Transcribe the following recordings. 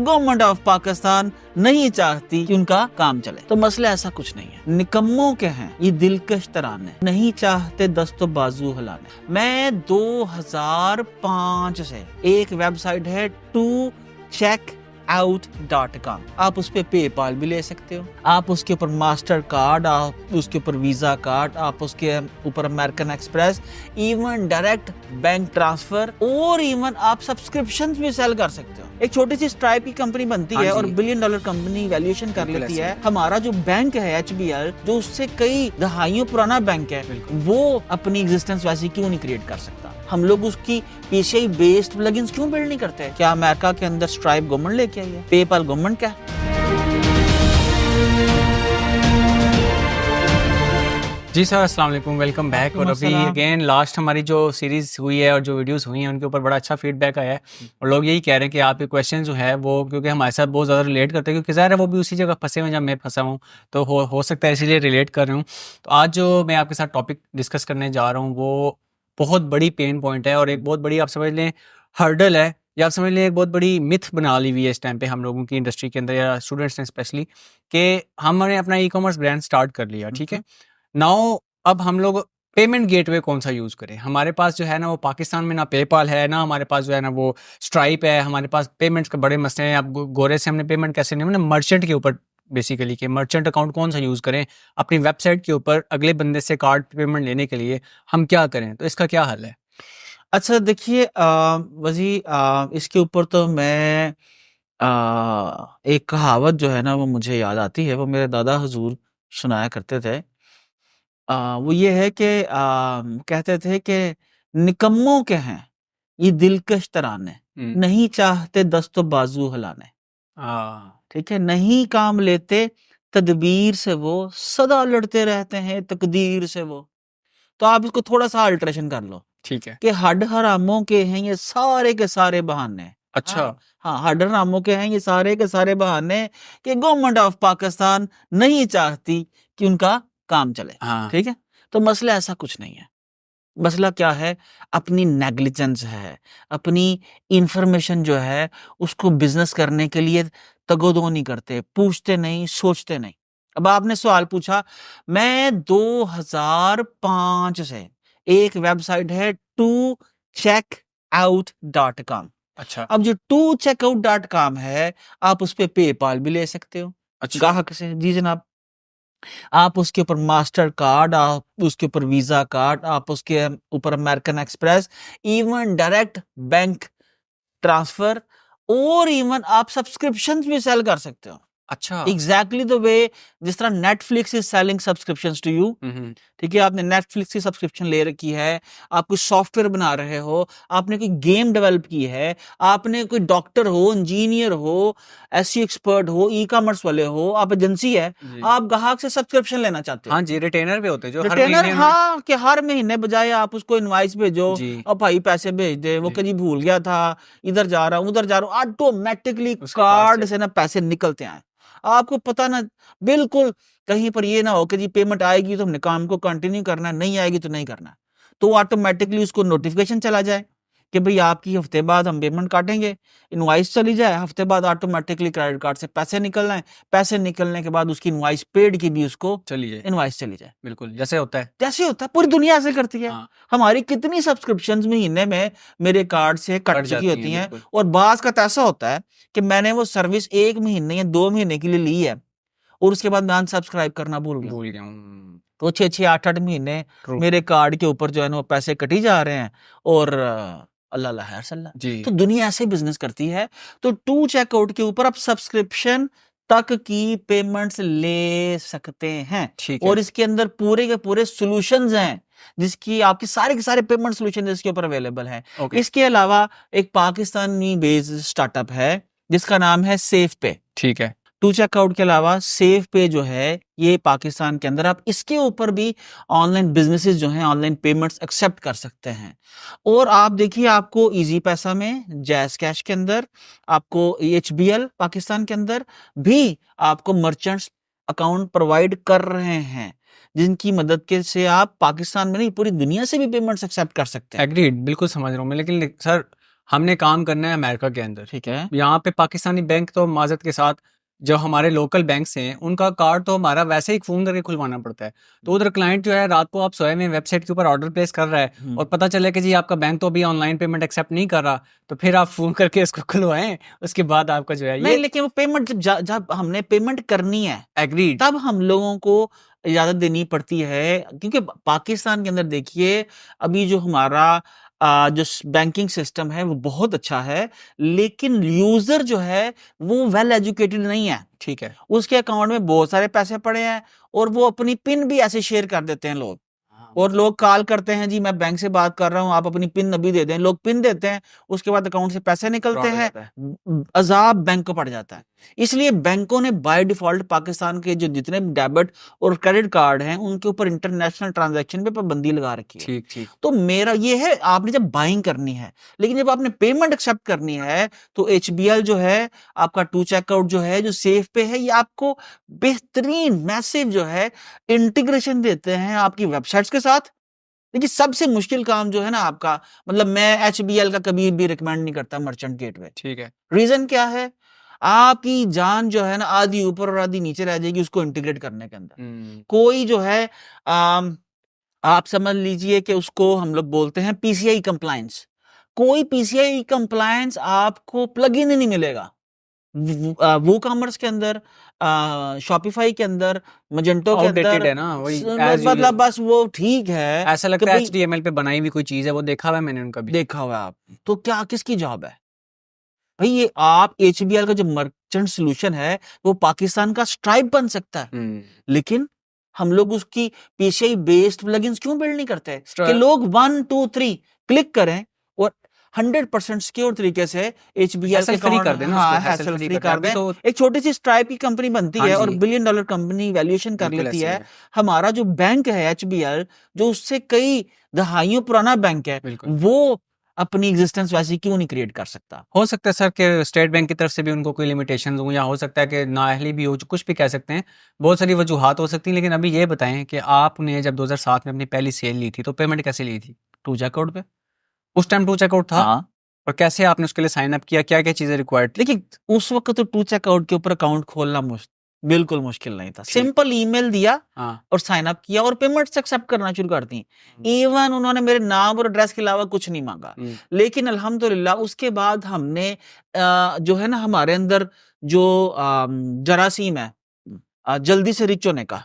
Government of Pakistan नहीं चाहती कि उनका काम चले। तो मसला ऐसा कुछ नहीं है, निकम्मों के हैं ये दिलकश तराने, नहीं चाहते दस्तो बाजू हिलाने। मैं 2005 से एक वेबसाइट है tocheckout.com, आप उस पे पेपाल भी ले सकते हो, आप उसके ऊपर मास्टर कार्ड, आप उसके ऊपर वीजा कार्ड, आप उसके ऊपर American Express, even direct bank transfer और इवन आप सब्सक्रिप्शंस भी सेल कर सकते हो। एक छोटी सी स्ट्राइप की कंपनी बनती है और $1 बिलियन कंपनी वैल्यूएशन कर लेती है। हमारा जो बैंक है HBL, जो उससे कई दहाइयों पुराना बैंक है, वो अपनी एग्जिस्टेंस वैसी क्यों नहीं क्रिएट कर सकता? हम लोग उसकी PCI बेस्ड प्लगइन्स क्यों बिल्ड नहीं करते? क्या अमेरिका के अंदर स्ट्राइप गवर्नमेंट लेके आई है, पेपाल गवर्नमेंट क्या? जी सर, अस्सलाम वालेकुम, वेलकम बैक। और अभी अगेन लास्ट हमारी जो सीरीज़ हुई है और जो वीडियोस हुई हैं उनके ऊपर बड़ा अच्छा फीडबैक आया है और लोग यही कह रहे हैं कि आपके क्वेश्चन जो है वो क्योंकि हमारे साथ बहुत ज़्यादा रिलेट करते हैं, क्योंकि ज़ाहिर है वो भी उसी जगह फंसे हुए हैं जब मैं फंसा हूँ, तो हो सकता है इसीलिए रिलेट कर रहा हूँ। तो आज जो मैं आपके साथ टॉपिक डिस्कस करने जा रहा हूँ वो बहुत बड़ी पेन पॉइंट है और एक बहुत बड़ी आप समझ लें हर्डल है, या आप समझ लें एक बहुत बड़ी मिथ बना ली हुई है इस टाइम पे हम लोगों की इंडस्ट्री के अंदर या स्टूडेंट्स ने स्पेशली, कि हमने अपना ई-कॉमर्स ब्रांड स्टार्ट कर लिया, ठीक है। नाउ अब हम लोग पेमेंट गेटवे कौन सा यूज़ करें? हमारे पास जो है ना वो पाकिस्तान में ना पेपाल है, ना हमारे पास जो है ना वो स्ट्राइप है, हमारे पास पेमेंट्स के बड़े मसले हैं। अब गोरे से हमने पेमेंट कैसे नहीं, मतलब मर्चेंट के ऊपर बेसिकली, कि मर्चेंट अकाउंट कौन सा यूज़ करें अपनी वेबसाइट के ऊपर अगले बंदे से कार्ड पेमेंट लेने के लिए, हम क्या करें? तो इसका क्या हल है? अच्छा देखिए वजी इसके ऊपर तो मैं एक कहावत जो है ना वो मुझे याद आती है, वो मेरे दादा हुजूर सुनाया करते थे। वो ये है कि कहते थे कि निकम्मों के हैं ये दिलकश तराने, नहीं चाहते दस्तो बाजू हिलाने। ठीक है, नहीं काम लेते तदबीर से वो, सदा लड़ते रहते हैं तकदीर से वो। तो आप इसको थोड़ा सा अल्टरेशन कर लो, ठीक है। कि हड हरामों के हैं ये सारे के सारे बहाने। अच्छा। हाँ, हड हरामों के हैं ये सारे के सारे बहाने, कि गवर्नमेंट ऑफ पाकिस्तान नहीं चाहती कि उनका काम चले। हाँ। ठीक है, तो मसला ऐसा कुछ नहीं है। मसला क्या है? अपनी नेग्लिजेंस है, अपनी इंफॉर्मेशन जो है उसको बिजनेस करने के लिए तगोदो नहीं करते, पूछते नहीं, सोचते नहीं। अब आपने सवाल पूछा, मैं 2005 से एक वेबसाइट है tocheckout.com। अच्छा। अब जो tocheckout.com है, आप उस पे पेपाल भी ले सकते हो। अच्छा। ग्राहक से, जी जनाब, आप उसके ऊपर मास्टर कार्ड, आप उसके ऊपर वीजा कार्ड, आप उसके ऊपर American Express, even direct bank transfer और इवन आप सब्सक्रिप्शंस भी सेल कर सकते हो। अच्छा। एग्जैक्टली द वे जिस तरह Netflix is selling subscriptions to you. ठीक है, आपने नेटफ्लिक्स की सब्सक्रिप्शन ले रखी है, आप कोई सॉफ्टवेयर बना रहे हो, आपने कोई गेम डेवलप की है, आपने कोई डॉक्टर हो, इंजीनियर हो, एसईओ एक्सपर्ट हो, ई कॉमर्स वाले हो, आप एजेंसी है, आप ग्राहक से सब्सक्रिप्शन लेना चाहते हो। हाँ जी, रिटेनर भी होते हैं जो हर रिटेनर, महीने हाँ, कि हर महीने बजाय आप उसको इनवाइस भेजो जी। और भाई पैसे भेज दे, वो जी। कहीं भूल गया था, इधर जा रहा हूँ उधर जा रहा हूँ, ऑटोमेटिकली उसके पास कार्ड से से ना पैसे निकलते आए, आपको पता ना। बिल्कुल कहीं पर ये ना हो कि जी पेमेंट आएगी तो हमने काम को कंटिन्यू करना है, नहीं आएगी तो नहीं करना है, तो ऑटोमेटिकली उसको नोटिफिकेशन चला जाए कि भाई आपकी हफ्ते बाद हम पेमेंट काटेंगे, इनवाइस चली जाए, हफ्ते बाद ऑटोमेटिकली क्रेडिट कार्ड से पैसे निकलना है, पैसे निकलने के बाद उसकी इनवाइस पेड की भी उसको चली जाए, इनवाइस चली जाए। बिल्कुल जैसे होता है, जैसे होता है, पूरी दुनिया ऐसे करती है। हाँ। हमारी कितनी सब्सक्रिप्शंस महीने में मेरे कार्ड से कट कट चुकी जाती होती हैं, हैं, बिल्कुल। और बाज का तो ऐसा होता है कि मैंने वो सर्विस 1 महीने या 2 महीने के लिए ली है और उसके बाद मैं अनसब्सक्राइब करना भूल गया। भूल गया हूँ। तो 6-6 8-8 महीने ट्रू। मेरे कार्ड के ऊपर जो है ना वो पैसे कटी जा रहे हैं और अल्लाह ला खैर सल्ला। जी। तो दुनिया ऐसे बिजनेस करती है। तो टू चेकआउट के ऊपर आप सब्सक्रिप्शन तक की पेमेंट्स ले सकते हैं, ठीक है। और इसके अंदर पूरे के पूरे सॉल्यूशंस हैं जिसकी आपकी सारे के सारे पेमेंट सॉल्यूशन इसके ऊपर अवेलेबल हैं। ओके। इसके अलावा एक पाकिस्तानी बेस्ड स्टार्टअप है जिसका नाम है सेफ पे। ठीक है। टू चेकआउट के अलावा सेफ पे जो है ये पाकिस्तान के अंदर, आप इसके ऊपर भी ऑनलाइन बिजनेसेस जो हैं, ऑनलाइन पेमेंट्स एक्सेप्ट कर सकते हैं। और आप देखिए, आपको इजी पैसा में, जैस कैश के अंदर, आपको HBL पाकिस्तान के अंदर भी आपको मर्चेंट्स अकाउंट प्रोवाइड कर रहे हैं जिनकी मदद के से आप पाकिस्तान में नहीं पूरी दुनिया से भी पेमेंट्स एक्सेप्ट कर सकते हैं। एग्रीड, बिल्कुल समझ रहा हूँ मैं, लेकिन सर हमने काम करना है अमेरिका के अंदर, ठीक है, यहाँ पे पाकिस्तानी बैंक तो माजरत के साथ जो हमारे लोकल बैंक्स हैं उनका कार्ड तो हमारा वैसे ही फ़ोन करके खुलवाना पड़ता है। तो उधर क्लाइंट जो है रात को आप सोए में वेबसाइट के ऊपर ऑर्डर प्लेस कर रहा है और पता चले कि जी आपका बैंक तो अभी ऑनलाइन पेमेंट एक्सेप्ट नहीं कर रहा, तो फिर आप फ़ोन करके इसको खुलवाएं, उसके बाद आपका जो है नहीं ये लेकिन वो पेमेंट जब हमने पेमेंट करनी है एग्रीड। तब हम लोगों को इजाजत देनी पड़ती है, क्योंकि पाकिस्तान के अंदर देखिए अभी जो हमारा जो बैंकिंग सिस्टम है वो बहुत अच्छा है, लेकिन यूजर जो है वो वेल एजुकेटेड नहीं है। ठीक है, उसके अकाउंट में बहुत सारे पैसे पड़े हैं और वो अपनी पिन भी ऐसे शेयर कर देते हैं लोग, और लोग कॉल करते हैं जी मैं बैंक से बात कर रहा हूं, आप अपनी पिन अभी दे दें, लोग पिन देते हैं, उसके बाद अकाउंट से पैसे निकलते फ्रॉड हो हैं, जाता है। अजाब बैंक को पड़ जाता है। इसलिए बैंकों ने बाय डिफॉल्ट पाकिस्तान के जो जितने डेबिट और क्रेडिट कार्ड हैं उनके ऊपर इंटरनेशनल ट्रांजैक्शन पे पाबंदी लगा रखी है। ठीक ठीक, तो मेरा ये है, आपने जब बाइंग करनी है, लेकिन जब आपने पेमेंट एक्सेप्ट करनी है तो HBL जो है आपका टू चेकआउट जो है जो सेफ पे है, ये आपको बेहतरीन मैसिव जो है इंटीग्रेशन देते हैं आपकी वेबसाइट्स के साथ। देखिए सबसे मुश्किल काम जो है ना आपका, मतलब मैं HBL का कभी भी रिकमेंड नहीं करता मर्चेंट गेटवे। ठीक है, रीजन क्या है, आपकी जान जो है ना आधी ऊपर और आधी नीचे रह जाएगी उसको इंटीग्रेट करने के अंदर। कोई जो है आप समझ लीजिए कि उसको हम लोग बोलते हैं PCI कंप्लायंस, कोई PCI कंप्लायंस आपको प्लग इन ही नहीं मिलेगा वो कॉमर्स के अंदर, शॉपिफाई के अंदर, मजेंटो के आउटडेटेड अंदर, है ना वही as usual। मतलब बस वो ठीक है ऐसा कि लगता है भाई HTML पे बनाई हुई कोई चीज है, वो देखा हुआ है मैंने उनका भी। देखा हुआ है आप, तो क्या किसकी जॉब है भाई, ये आप HBL का जो मर्चेंट सोल्यूशन है वो पाकिस्तान का स्ट्राइप बन सकता है, लेकिन हम लोग उसकी PCI बेस्ड प्लगइन्स क्यों बिल्ड नहीं करते कि लोग 1 2 3 क्लिक करें और 100% सिक्योर तरीके से HBL के फ्री कर देना, हाँ उसको हैसल फ्री कर दें। तो एक छोटी सी स्ट्राइप की कंपनी बनती हाँ है और जी, $1 बिलियन कंपनी वैल्यूएशन कर बिल्कुल लेती ऐसे ही है। है, हमारा जो बैंक है HBL जो उससे कई दहाइयों पुराना बैंक है, बिल्कुल। वो अपनी एग्जिस्टेंस वैसी क्यों नहीं क्रिएट कर सकता। हो सकता है सर कि स्टेट बैंक की तरफ से भी उनको कोई लिमिटेशंस हो, या हो सकता है कि नाअहली भी हो, जो कुछ भी कह सकते हैं, बहुत सारी वजूहात हो सकती हैं। लेकिन अभी ये बताएं कि आपने जब 2007 में अपनी पहली सेल ली थी तो पेमेंट कैसे ली थी? टू चेकआउट पे। उस टाइम टू चेकआउट था? हाँ और कैसे आपने उसके लिए साइन अप किया, क्या क्या चीजें रिक्वायर्ड थी? देखिए उस वक्त तो टू चेकआउट के ऊपर अकाउंट खोलना बिल्कुल मुश्किल नहीं था, सिंपल ईमेल दिया हाँ, और साइन अप किया और पेमेंट्स एक्सेप्ट करना शुरू कर दी। इवन उन्होंने मेरे नाम और एड्रेस के अलावा कुछ नहीं मांगा, लेकिन अल्हम्दुलिल्लाह उसके बाद हमने जो है ना हमारे अंदर जो जरासीम है जल्दी से रिच होने का,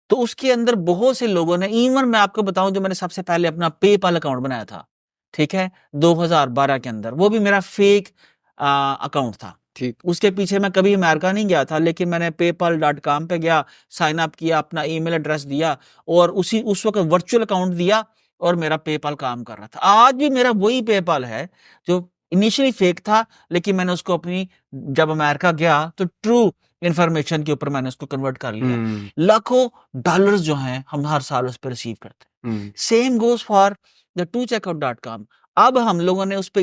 तो उसके अंदर बहुत से लोगों ने, इवन मैं आपको बताऊं जो मैंने सबसे पहले अपना पेपाल अकाउंट बनाया था, ठीक है 2012 के अंदर, वो भी मेरा फेक अकाउंट था। ठीक, उसके पीछे मैं कभी अमेरिका नहीं गया था, लेकिन मैंने paypal.com पे गया, साइन अप किया, अपना ईमेल एड्रेस दिया और उस वक्त वर्चुअल अकाउंट दिया और मेरा पेपाल काम कर रहा था। आज भी मेरा वही पेपाल है जो इनिशियली फेक था, लेकिन मैंने उसको अपनी जब अमेरिका गया तो ट्रू इंफॉर्मेशन के ऊपर मैंने उसको कन्वर्ट कर लिया। लाखों डॉलर्स जो हैं हम हर साल उस पर रिसीव करते हैं। Same goes for the tocheckout.com। अब हम लोगों ने उस पे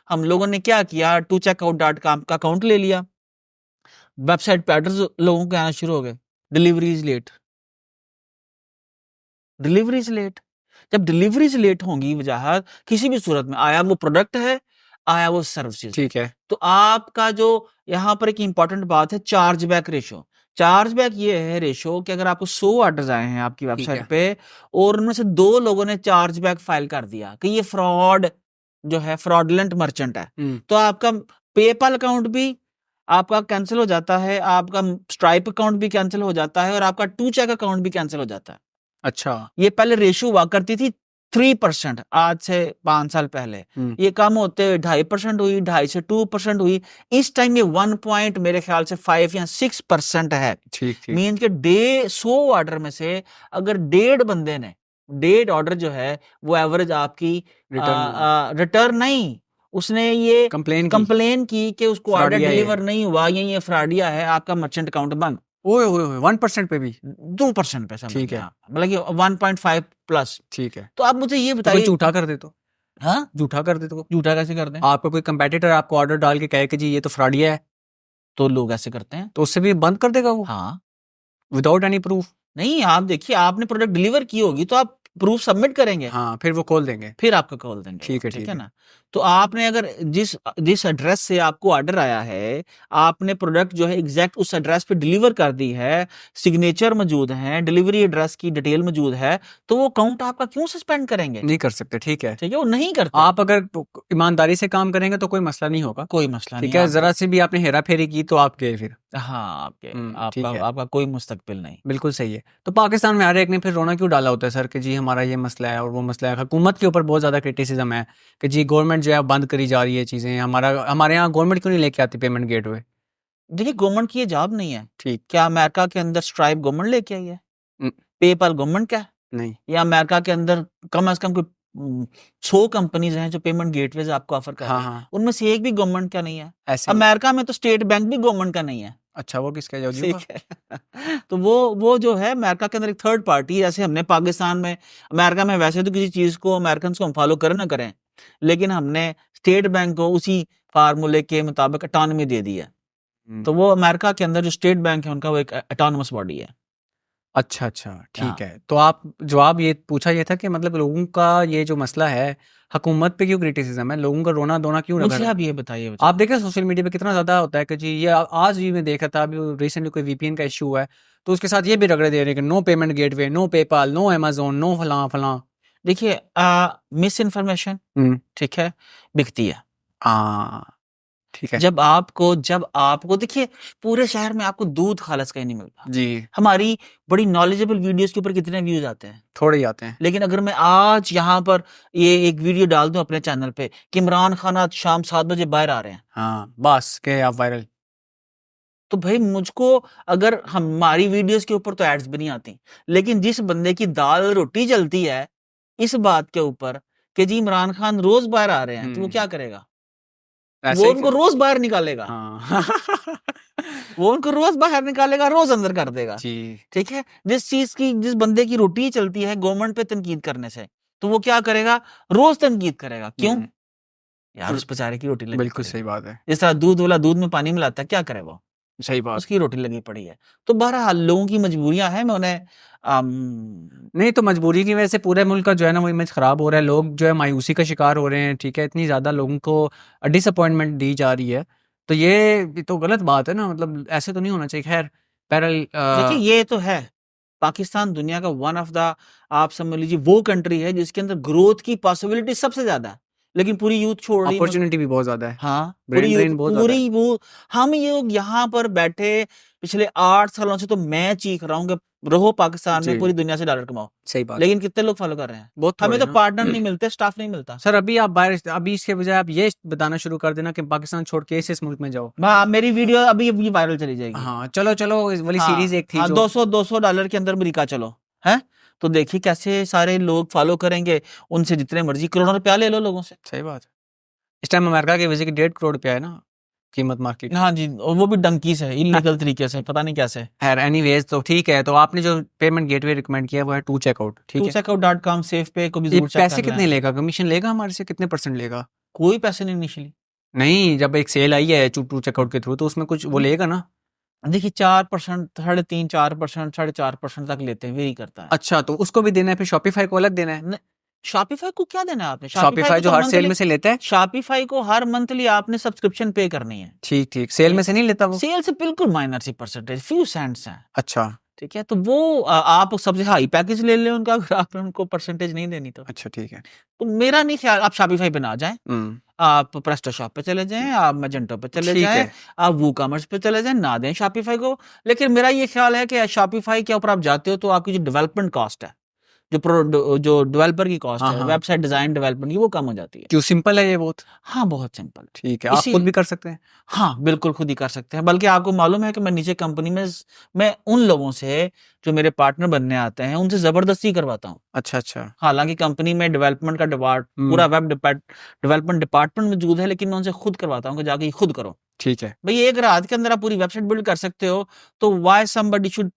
हम लोगों ने क्या किया, tocheckout.com का अकाउंट ले लिया, वेबसाइट पे एड्रेस लोगों के आना शुरू हो गए, डिलीवरीज लेट, डिलीवरीज लेट। जब डिलीवरीज लेट होंगी वजह किसी भी सूरत में, आया वो प्रोडक्ट है, आया वो सर्विसेज, ठीक है, तो आपका जो यहाँ पर एक इंपॉर्टेंट बात है charge back ratio. Charge back ये है रेशो कि अगर आपको 100 ऑर्डर्स आए हैं आपकी वेबसाइट पे और उनमें से 2 लोगों ने चार्ज बैक फाइल कर दिया कि ये फ्रॉड जो है, फ्रॉडलेंट मर्चेंट है, तो आपका पेपाल अकाउंट भी आपका कैंसिल हो जाता है, आपका स्ट्राइप अकाउंट भी कैंसिल हो जाता है और आपका टू चेक अकाउंट भी कैंसिल हो जाता है। अच्छा, ये पहले रेशो हुआ करती थी 3%, आज से 5 साल पहले ये कम होते 2.5% हुई, 2.5 से 2% हुई, इस टाइम ये 1 पॉइंट मेरे ख्याल से 5 या 6% है। ठीक ठीक, मीन के 100 ऑर्डर में से अगर 1.5 बंदे ने 1.5 ऑर्डर जो है वो एवरेज आपकी रिटर्न नहीं, उसने ये कंप्लेन की कि उसको ऑर्डर डिलीवर नहीं हुआ, ये फ्रॉडिया है, आपका मर्चेंट अकाउंट बंद। ओए ओए ओए 1% पे भी? 2% पे समझ ठीक है, मतलब कि 1.5 प्लस। ठीक है। तो आप मुझे ये तो बताइए, झूठा कर दे तो? हाँ झूठा कर दे तो? झूठा कैसे कर दें? आपका कोई कंपेटिटर आपको ऑर्डर डाल के कहे कि जी ये तो फ्रॉडिया है, तो लोग ऐसे करते हैं, तो उससे भी बंद कर देगा वो? हाँ, विदाउट एनी प्रूफ? नहीं आप देखिए, आपने प्रोडक्ट डिलीवर की होगी तो आप प्रूफ सबमिट करेंगे, हाँ, फिर वो खोल देंगे, फिर आपको खोल देंगे, ठीक है, ठीक है ना। तो आपने अगर जिस जिस एड्रेस से आपको ऑर्डर आया है, आपने प्रोडक्ट जो है एग्जैक्ट उस एड्रेस पे डिलीवर कर दी है, सिग्नेचर मौजूद है, डिलीवरी एड्रेस की डिटेल मौजूद है, तो वो अकाउंट आपका क्यों सस्पेंड करेंगे? नहीं कर सकते, ठीक है। ठीक है, वो नहीं करते। आप अगर ईमानदारी से काम करेंगे तो कोई मसला नहीं होगा, कोई मसला नहीं ठीक है। आप, जरा सी भी आपने हेरा फेरी की तो आप गए फिर। हाँ आपके ठीक आपका है, आपका कोई मुस्तकबिल नहीं। बिल्कुल सही है। तो पाकिस्तान में हर एक ने फिर रोना क्यों डाला होता है सर कि जी हमारा ये मसला है और वो मसला है। हुकूमत के ऊपर बहुत ज़्यादा क्रिटिसिज्म है कि जी गवर्नमेंट जो है बंद करी जा रही है चीज़ें, हमारे यहाँ गवर्नमेंट क्यों नहीं लेके आती पेमेंट गेटवे? देखिए गवर्नमेंट की ये जॉब नहीं है। ठीक। क्या अमेरिका के अंदर स्ट्राइप गवर्नमेंट लेके आई है? न- पेपाल गवर्नमेंट का है? नहीं। या अमेरिका के अंदर कम से कम कोई 100 कंपनीज हैं जो पेमेंट गेटवेज आपको ऑफर कर हाँ रही हैं, हाँ, उनमें से एक भी गवर्नमेंट का नहीं है। ऐसे। अमेरिका में तो स्टेट बैंक भी गवर्नमेंट का नहीं है। अच्छा, वो किसका है, जियो का? ठीक है। तो वो जो है अमेरिका के अंदर एक थर्ड पार्टी, जैसे हमने पाकिस्तान में, अमेरिका में वैसे तो किसी चीज को अमेरिकन को हम फॉलो करें ना करें, लेकिन हमने स्टेट बैंक को उसी फार्मूले के मुताबिक अटॉनमी दे दी है। हम्म, तो वो अमेरिका के अंदर जो स्टेट बैंक है उनका वो एक अटोनमस बॉडी है। अच्छा अच्छा, हाँ। ठीक है। तो आप जवाब ये पूछा ये था कि मतलब लोगों का ये जो मसला है, हुकूमत पे क्यों क्रिटिसिज्म है, लोगों का रोना धोना क्यों लगा मुझे रहा है? आप ये बताइए आप देखें सोशल मीडिया पे कितना ज़्यादा होता है कि जी ये आज भी मैं देखा था, अभी रिसेंटली कोई वीपीएन का इशू हुआ है तो उसके साथ ये भी रगड़े दे रहे हैं कि no payment gateway, no PayPal, no Amazon, no फलां फलां। देखिए मिस इन्फॉर्मेशन, ठीक है, बिकती है। हाँ, ठीक है जब आपको देखिए पूरे शहर में आपको दूध खालस कहीं नहीं मिलता। जी। हमारी बड़ी नॉलेजेबल वीडियोस के ऊपर कितने व्यूज आते हैं, थोड़े ही आते हैं। लेकिन अगर मैं आज यहाँ पर ये एक वीडियो डाल दूं अपने चैनल पे कि इमरान खान आज शाम 7 बजे बाहर आ रहे हैं, हाँ बस के आप वायरल। तो भाई मुझको, अगर हमारी वीडियोस के ऊपर तो एड्स भी नहीं आती, लेकिन जिस बंदे की दाल रोटी जलती है इस बात के ऊपर कि जी इमरान खान रोज बाहर आ रहे हैं, तो वो क्या करेगा? ऐसे वो ही उनको रोज बाहर निकालेगा। हाँ वो उनको रोज बाहर निकालेगा, रोज अंदर कर देगा। जी। ठीक है, जिस बंदे की रोटी चलती है गवर्नमेंट पे तनकीद करने से, तो वो क्या करेगा? रोज तनकीद करेगा। क्यों? यार उस बेचारे की रोटी लगी बिल्कुल पड़ी है। सही बात है, जिस तरह दूध वाला दूध में पानी मिलाता है, क्या करे वो? सही बात। उसकी रोटी लगी पड़ी है। तो बहरहाल लोगों की मजबूरियां हैं, मैं उन्हें नहीं तो मजबूरी की वजह से पूरे मुल्क का जो है ना वो इमेज खराब हो रहा है, लोग जो है मायूसी का शिकार हो रहे हैं, ठीक है। इतनी ज़्यादा लोगों को डिसअपॉइंटमेंट दी जा रही है, तो ये तो गलत बात है ना, मतलब ऐसे तो नहीं होना चाहिए। खैर पैरल देखिए ये तो है, पाकिस्तान दुनिया का वन ऑफ द, आप समझ लीजिए वो कंट्री है जिसके अंदर ग्रोथ की पॉसिबिलिटी सबसे ज्यादा है, लेकिन पूरी यूथ छोड़ रही है। अपॉर्चुनिटी भी बहुत ज़्यादा है, हाँ, ब्रेन पूरी ड्रेन बहुत ज़्यादा है। पूरी वो, हम ये लोग यहाँ पर बैठे पिछले 8 सालों से, तो मैं चीख रहा हूँ कि रहो पाकिस्तान में, जी पूरी दुनिया से डॉलर कमाओ, सही बात। लेकिन कितने लोग फॉलो कर रहे हैं? बहुत हमें थोड़े तो ना पार्टनर नहीं मिलते, स्टाफ नहीं मिलता। सर। अभी आप बाहर, अभी इसके बजाय आप ये बताना शुरू कर देना कि पाकिस्तान छोड़ के इस मुल्क में जाओ। मेरी वीडियो अभी वायरल चली जाएगी। हाँ चलो चलो, इस वाली हाँ, सीरीज एक थी हाँ, जो 200 डॉलर के अंदर अमेरिका चलो, है तो देखिए कैसे सारे लोग फॉलो करेंगे, उनसे जितने मर्जी करोड़ों रुपया ले लो लोगों से। सही बात है। इस टाइम अमेरिका के वीजे की 1.5 करोड़ रुपया है ना कीमत मार्केट। हाँ जी, और वो भी डंकी से, इलीगल तरीके से, पता नहीं कैसे। खैर एनीवेज, तो ठीक है। तो आपने जो पेमेंट गेटवे रिकमेंड किया वो है टू चेकआउट, ठीक है। tocheckout.com सेफ पे को भी ये जरूर चेक पैसे कर कितने लें। लेगा, कमीशन लेगा हमारे से, कितने परसेंट लेगा? कोई पैसे नहीं इनिशियली। नहीं, जब एक सेल आई है टू चेकआउट के थ्रू तो उसमें कुछ वो लेगा ना। देखिए 4%, 3.5%, 4%, 4.5% तक लेते हैं, वेरी करता है। अच्छा, तो उसको भी देना है, फिर शॉपिफाई को अलग देना है? शॉपिफाई को क्या देना है आपने? शॉपिफाई जो हर सेल में से लेता है। शॉपिफाई को हर मंथली आपने सब्सक्रिप्शन पे करनी है। ठीक ठीक, सेल में से नहीं लेता वो? सेल से बिल्कुल माइनर सी परसेंटेज, फ्यू सेंट्स है। अच्छा ठीक है, तो वो आप सबसे हाई पैकेज ले लें उनका, अगर आपने उनको परसेंटेज नहीं देनी तो। अच्छा, ठीक है। तो मेरा नहीं ख्याल, आप शॉपिफाई पे ना जाएं, आप प्रेस्टो शॉप पे चले जाएं, आप मैजेंटो पे चले ठीक जाएं, है। आप वू कॉमर्स पे चले जाएं, ना दें शॉपिफाई को। लेकिन मेरा ये ख्याल है कि शॉपिफाई के ऊपर आप जाते हो तो आपकी जो डेवलपमेंट कॉस्ट है, जो डेवलपर की कॉस्ट हाँ है, हाँ, वेबसाइट डिजाइन डेवलपमेंट की, वो कम हो जाती है। क्यों, सिंपल है ये बहुत? हाँ, बहुत सिंपल। ठीक है, आप इसी खुद भी कर सकते हैं। हाँ, बिल्कुल खुद ही कर सकते हैं। बल्कि आपको मालूम है कि मैं नीचे कंपनी में मैं उन लोगों से जो मेरे पार्टनर बनने आते हैं उनसे जबरदस्ती करवाता हूँ। अच्छा अच्छा। हालांकि कंपनी में डेवलपमेंट का पूरा वेब डेवलपमेंट डिपार्टमेंट मौजूद है, लेकिन मैं उनसे खुद करवाता हूँ कि जाके ये खुद करो। ठीक है। भाई एक रात के अंदर आप पूरी वेबसाइट बिल्ड कर सकते हो, तो why somebody should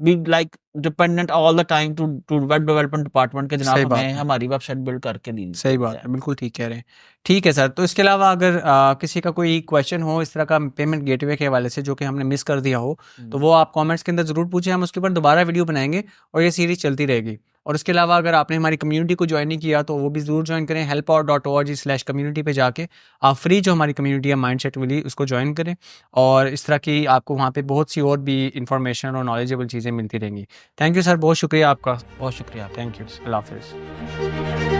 be like dependent all the time to web development department के जनाब सही बात हमें है। हमारी वेबसाइट बिल्ड करके दी। सही बात है, बिल्कुल ठीक कह रहे हैं। ठीक है सर, तो इसके अलावा अगर किसी का कोई क्वेश्चन हो इस तरह का पेमेंट गेटवे के हवाले से जो कि हमने मिस कर दिया हो, तो वो आप कमेंट्स के अंदर ज़रूर पूछें, हम उसके ऊपर दोबारा वीडियो बनाएंगे और ये सीरीज चलती रहेगी। और उसके अलावा अगर आपने हमारी कम्युनिटी को ज्वाइन नहीं किया तो वो भी ज़रूर ज्वाइन करें, helpout.org/community पे जाके आप फ्री जो हमारी कम्युनिटी है माइंडसेट वाली उसको ज्वाइन करें, और इस तरह की आपको वहाँ पे बहुत सी और भी इंफॉर्मेशन और नॉलेजेबल चीज़ें मिलती रहेंगी। थैंक यू सर, बहुत शुक्रिया आपका। बहुत शुक्रिया। थैंक यू, अल्लाह हाफिज़।